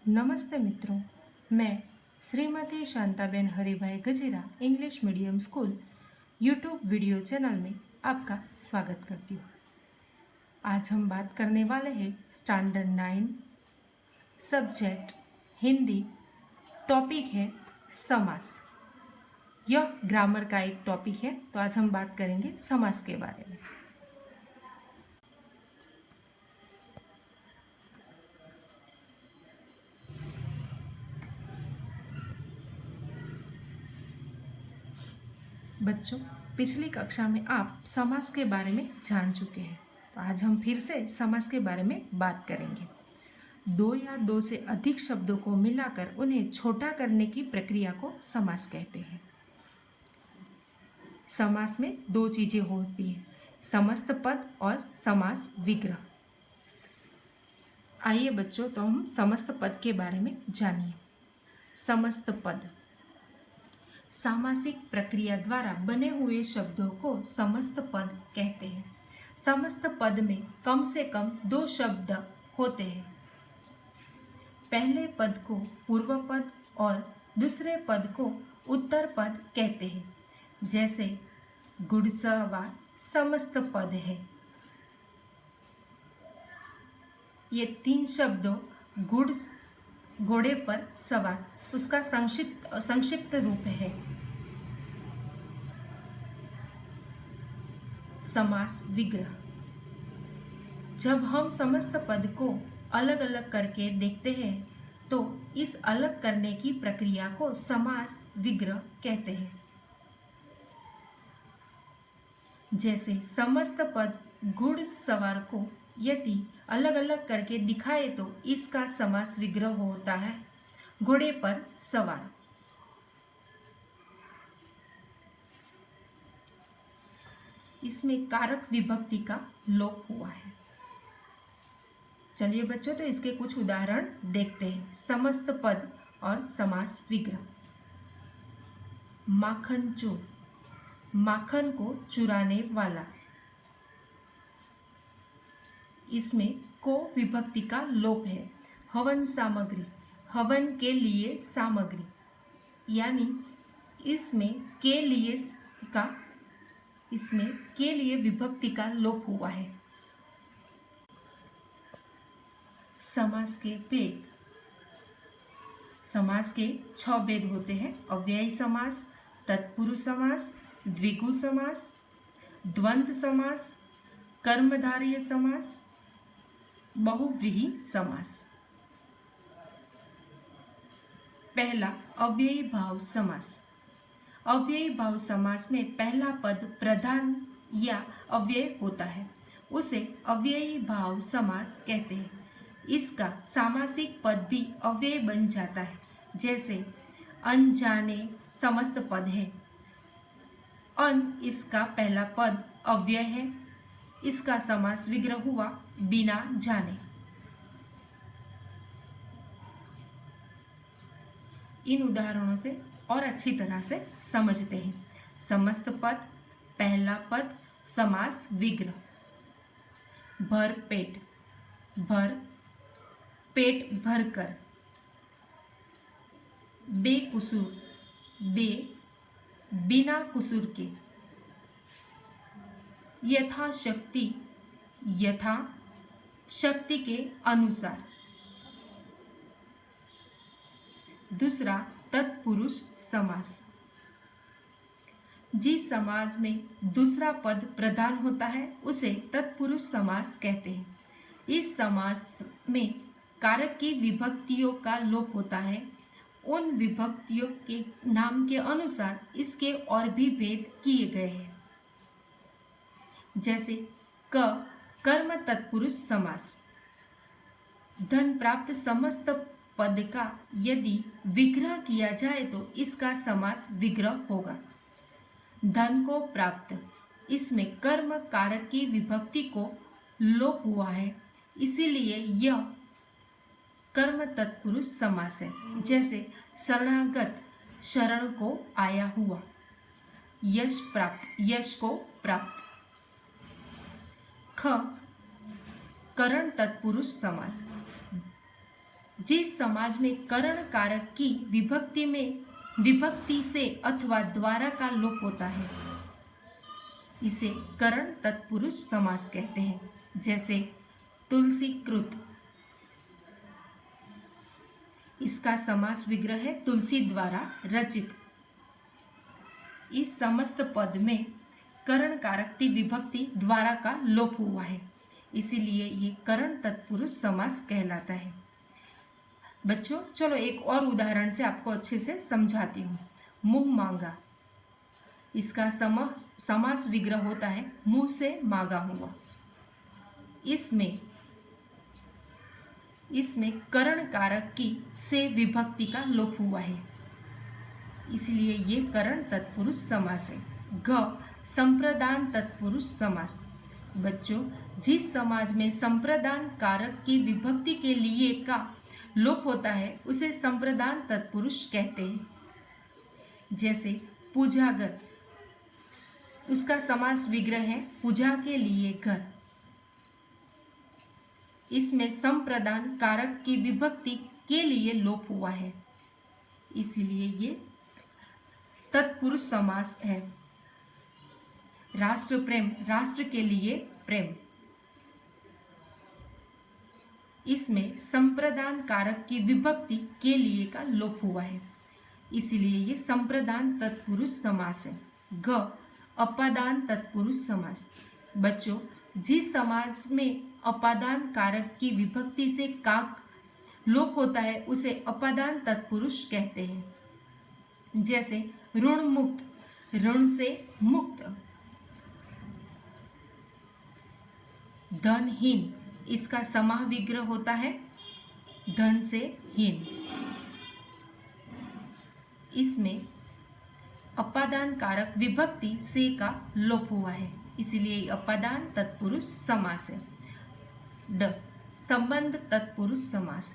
नमस्ते मित्रों, मैं Shrimati Shantaben Haribhai Gajera English medium school YouTube video channel में आपका स्वागत करती हूँ। आज हम बात करने वाले हैं स्टैंडर्ड 9 सब्जेक्ट हिंदी। टॉपिक है समास। यह ग्रामर का एक टॉपिक है, तो आज हम बात करेंगे समास के बारे में। बच्चों, पिछली कक्षा में आप समास के बारे में जान चुके हैं, तो आज हम फिर से समास के बारे में बात करेंगे। दो या दो से अधिक शब्दों को मिलाकर उन्हें छोटा करने की प्रक्रिया को समास कहते हैं। समास में दो चीजें होती हैं, समस्त पद और समास विग्रह। आइए बच्चों, तो हम समस्त पद के बारे में जानिए। समस्त पद सामासिक प्रक्रिया द्वारा बने हुए शब्दों को समस्त पद कहते हैं। समस्त पद में कम से कम दो शब्द होते हैं। पहले पद को पूर्व पद और दूसरे पद को उत्तर पद कहते हैं। जैसे घुड़सवार समस्त पद है। ये तीन शब्दों घोड़े पर सवार उसका संक्षिप्त रूप है। समास विग्रह जब हम समस्त पद को अलग अलग करके देखते हैं तो इस अलग करने की प्रक्रिया को समास विग्रह कहते हैं। जैसे समस्त पद घुड़सवार को यदि अलग अलग करके दिखाए तो इसका समास विग्रह होता है घोड़े पर सवार। इसमें कारक विभक्ति का लोप हुआ है। चलिए बच्चों, तो इसके कुछ उदाहरण देखते हैं। समस्त पद और समास विग्रह। माखन चोर, माखन को चुराने वाला। इसमें को विभक्ति का लोप है। हवन सामग्री, हवन के लिए सामग्री, यानी इसमें के लिए विभक्ति का लोप हुआ है। समास के भेद। समास के 6 भेद होते हैं। अव्ययी समास, तत्पुरुष समास, द्विगु समास, द्वंद्व समास, कर्मधारय समास, बहुव्रीहि समास। पहला अव्ययी भाव समास। अव्ययी भाव समास में पहला पद प्रधान या अव्यय होता है, उसे अव्ययी भाव समास कहते हैं। इसका सामासिक पद भी अव्यय बन जाता है। जैसे अनजाने समस्त पद है। अन इसका पहला पद अव्यय है, इसका समास विग्रह हुआ बिना जाने। इन उदाहरणों से और अच्छी तरह से समझते हैं। समस्त पद, पहला पद, समास विग्रह। भर पेट, भर पेट भर कर। बेकुसूर, बे बिना कुसूर के। यथाशक्ति, यथा शक्ति के अनुसार। दूसरा तत्पुरुष समास। जिस समाज में दूसरा पद प्रधान होता है उसे तत्पुरुष समास कहते हैं। इस समास में कारक की विभक्तियों का लोप होता है। उन विभक्तियों के नाम के अनुसार इसके और भी भेद किए गए हैं। जैसे कर्म तत्पुरुष समास। धन प्राप्त समस्त पद का यदि विग्रह किया जाए तो इसका समास विग्रह होगा। धन को प्राप्त, इसमें कर्म कारक की विभक्ति को लोप हुआ है, इसीलिए यह कर्म तत्पुरुष समास है। जैसे शरणागत, शरण को आया हुआ। यश प्राप्त, यश को प्राप्त। करण तत्पुरुष समास। जिस समाज में करण कारक की विभक्ति से अथवा द्वारा का लोप होता है इसे करण तत्पुरुष समास कहते हैं। जैसे तुलसीकृत, इसका समास विग्रह है तुलसी द्वारा रचित। इस समस्त पद में करण कारक की विभक्ति द्वारा का लोप हुआ है, इसीलिए ये करण तत्पुरुष समास कहलाता है। बच्चों चलो एक और उदाहरण से आपको अच्छे से समझाती हूँ। मुंह मांगा, इसका समास विग्रह होता है मुंह से मांगा हुआ। इसमें करण कारक की से विभक्ति का लोप हुआ है, इसलिए ये करण तत्पुरुष समास है। घ संप्रदान तत्पुरुष समास। बच्चों जिस समाज में संप्रदान कारक की विभक्ति के लिए का लोप होता है उसे संप्रदान तत्पुरुष कहते हैं। जैसे पूजागर, उसका समास विग्रह है पूजा के लिए घर। इसमें संप्रदान कारक की विभक्ति के लिए लोप हुआ है, इसलिए ये तत्पुरुष समास है। राष्ट्र प्रेम, राष्ट्र के लिए प्रेम। इसमें संप्रदान कारक की विभक्ति के लिए का लोप हुआ है, इसलिए ये संप्रदान तत्पुरुष समास है। ग अपादान तत्पुरुष समास। बच्चों जिस समाज में अपादान कारक की विभक्ति से का लोप होता है उसे अपादान तत्पुरुष कहते हैं। जैसे ऋण मुक्त, ऋण से मुक्त। धनहीन, इसका समाह विग्रह होता है धन से हीन। इसमें अपादान कारक विभक्ति से का लोप हुआ है, इसलिए अपादान तत्पुरुष समास है। ड संबंध तत्पुरुष समास।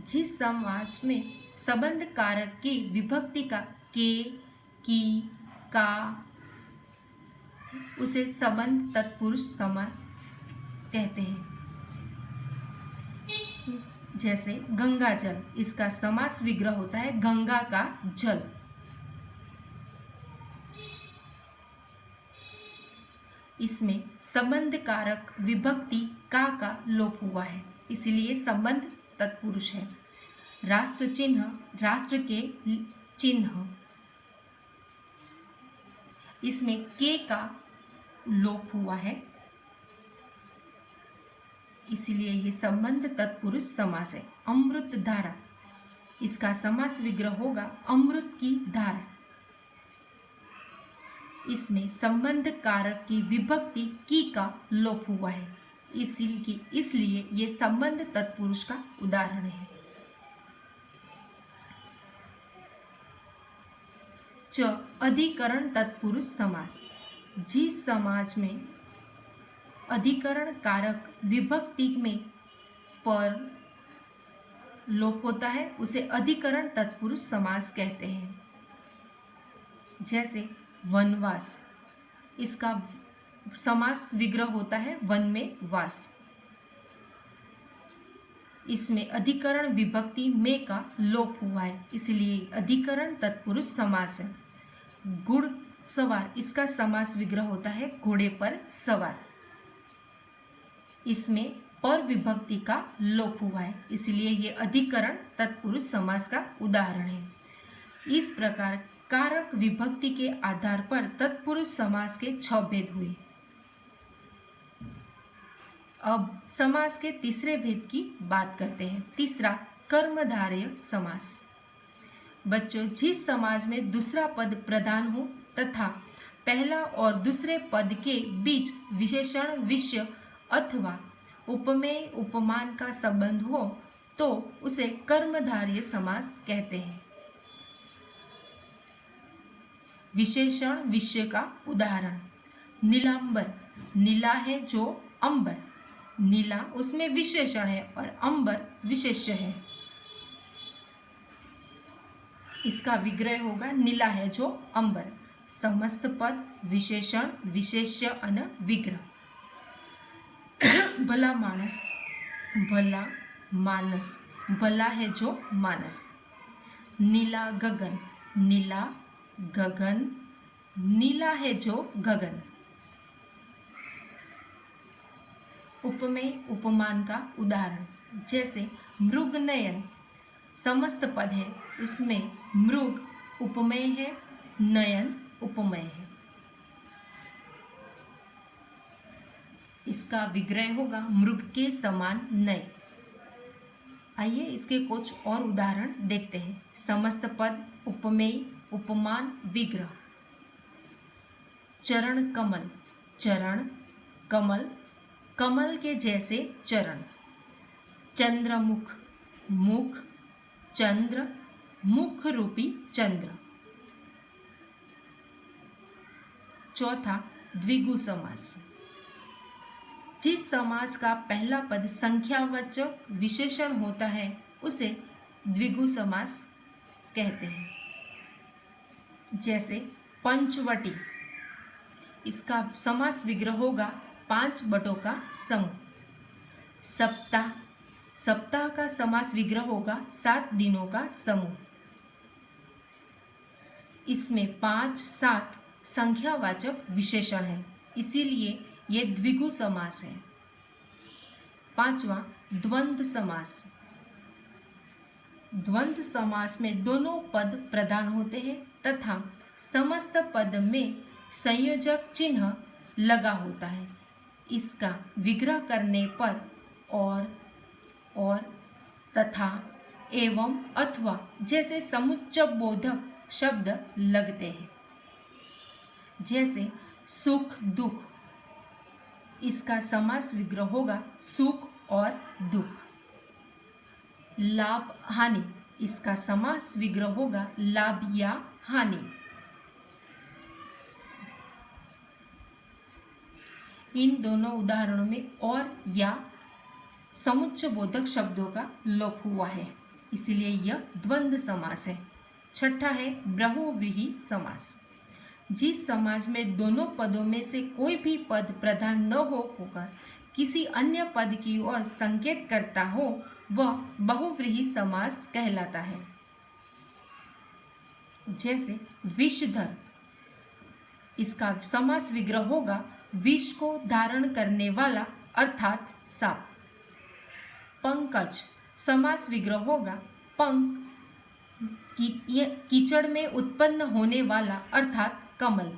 जिस समाज में संबंध कारक की विभक्ति का के, की, का, उसे संबंध तत्पुरुष समास कहते हैं। जैसे गंगा जल, इसका समास विग्रह होता है गंगा का जल। इसमें संबंध कारक विभक्ति का लोप हुआ है, इसलिए संबंध तत्पुरुष है। राष्ट्र चिन्ह, राष्ट्र के चिन्ह। इसमें के का लोप हुआ है, इसलिए ये संबंध तत्पुरुष समास है। अमृत धारा, इसका समास विग्रह होगा अमृत की धारा। इसमें संबंध कारक की विभक्ति की का लोप हुआ है, इसलिए ये संबंध तत्पुरुष का उदाहरण है। च अधिकरण तत्पुरुष समास। जिस समाज में अधिकरण कारक विभक्ति में पर लोप होता है उसे अधिकरण तत्पुरुष समास कहते हैं। जैसे वनवास, इसका समास विग्रह होता है वन में वास। इसमें अधिकरण विभक्ति में का लोप हुआ है, इसलिए अधिकरण तत्पुरुष समास है। घुड़ सवार, इसका समास विग्रह होता है घोड़े पर सवार। इसमें पर विभक्ति का लोप हुआ है, इसलिए ये अधिकरण तत्पुरुष समास का उदाहरण है। इस प्रकार कारक विभक्ति के आधार पर तत्पुरुष समास के 6 भेद हुए। अब समास के तीसरे भेद की बात करते हैं। तीसरा कर्मधारय समास। बच्चों जिस समाज में दूसरा पद प्रधान हो तथा पहला और दूसरे पद के बीच विशेषण, विषय अथवा उपमेय उपमान का संबंध हो तो उसे कर्मधारय समास कहते हैं। विशेषण विषय का उदाहरण नीलांबर, नीला है जो अंबर, नीला उसमें विशेषण है और अंबर विशेष्य है। इसका विग्रह होगा नीला है जो अंबर। समस्त पद विशेषण, विशेष्य અને विग्रह। भला मानस, भला मानस, भला है जो मानस। नीला गगन, नीला गगन, नीला है जो गगन। उपमेय उपमान का उदाहरण, जैसे मृगनयन समस्त पद है, उसमें मृग उपमेय है, नयन उपमेय है। इसका विग्रह होगा मृग के समान नय। आइए इसके कुछ और उदाहरण देखते हैं। समस्त पद, उपमेय, उपमान, विग्रह। चरण कमल, चरण कमल, कमल के जैसे चरण। चंद्रमुख, मुख, चंद्र, मुख रूपी चंद्र। चौथा, द्विगु समास। जिस समास का पहला पद संख्यावाचक विशेषण होता है उसे द्विगु समास कहते हैं। जैसे पंचवटी, इसका समास विग्रह होगा 5 बटों का समूह। सप्ताह, सप्ताह का समास विग्रह होगा 7 दिनों का समूह। इसमें 5, 7 संख्यावाचक विशेषण है, इसीलिए ये द्विगु समास है। पांचवा, द्वंद्व समास। द्वंद्व समास में दोनों पद प्रधान होते हैं तथा समस्त पद में संयोजक चिन्ह लगा होता है। इसका विग्रह करने पर और, तथा, एवं, अथवा जैसे समुच्चय बोधक शब्द लगते हैं। जैसे सुख दुख, इसका समास विग्रह होगा सुख और दुख। लाभ हानि, इसका समास विग्रह होगा लाभ या हानि। इन दोनों उदाहरणों में और या समुच्चय बोधक शब्दों का लोप हुआ है, इसलिए यह द्वंद्व समास है। छठा है बहुव्रीहि समास। जिस समाज में दोनों पदों में से कोई भी पद प्रधान न होकर किसी अन्य पद की ओर संकेत करता हो वह बहुव्रीहि समास कहलाता है। जैसे विषधर, इसका समास विग्रह होगा विष को धारण करने वाला अर्थात सांप। पंकज, समास विग्रह होगा पंख कीचड़ में उत्पन्न होने वाला अर्थात कमल।